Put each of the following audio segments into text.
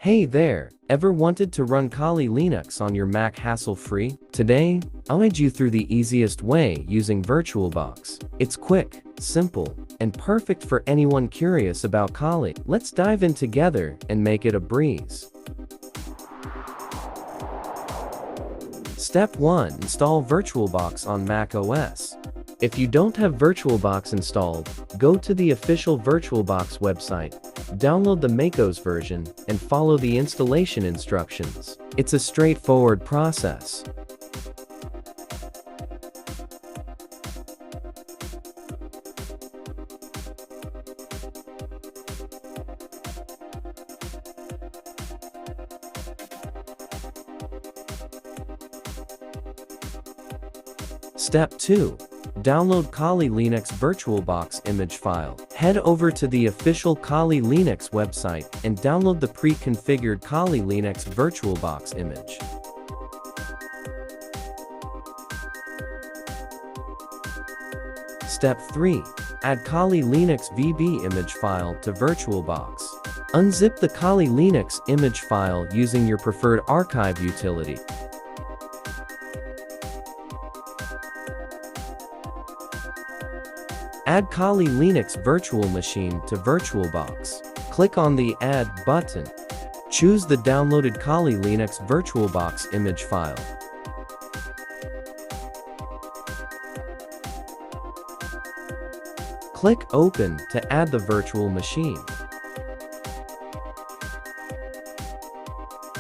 Hey there, ever wanted to run Kali Linux on your Mac hassle-free? Today, I'll guide you through the easiest way using VirtualBox. It's quick, simple, and perfect for anyone curious about Kali. Let's dive in together and make it a breeze. Step 1. Install VirtualBox on macOS. If you don't have VirtualBox installed, go to the official VirtualBox website, download the macOS version, and follow the installation instructions. It's a straightforward process. Step 2. Download Kali Linux VirtualBox image file. Head over to the official Kali Linux website and download the pre-configured Kali Linux VirtualBox image. Step 3. Add Kali Linux VB image file to VirtualBox. Unzip the Kali Linux image file using your preferred archive utility. Add Kali Linux Virtual Machine to VirtualBox. Click on the Add button. Choose the downloaded Kali Linux VirtualBox image file. Click Open to add the virtual machine.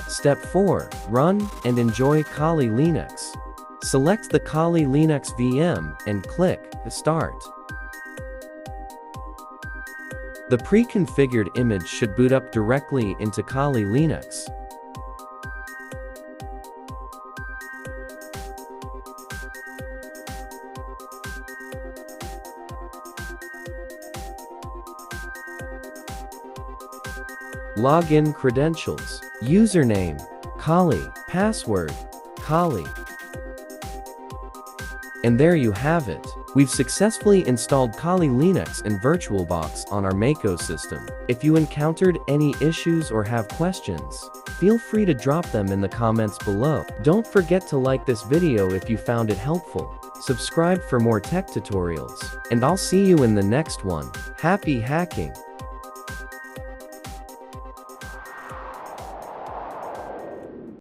Step 4. Run and enjoy Kali Linux. Select the Kali Linux VM and click Start. The pre-configured image should boot up directly into Kali Linux. Login credentials. Username, Kali. Password, Kali. And there you have it. We've successfully installed Kali Linux and VirtualBox on our macOS system. If you encountered any issues or have questions, feel free to drop them in the comments below. Don't forget to like this video if you found it helpful. Subscribe for more tech tutorials. And I'll see you in the next one. Happy hacking!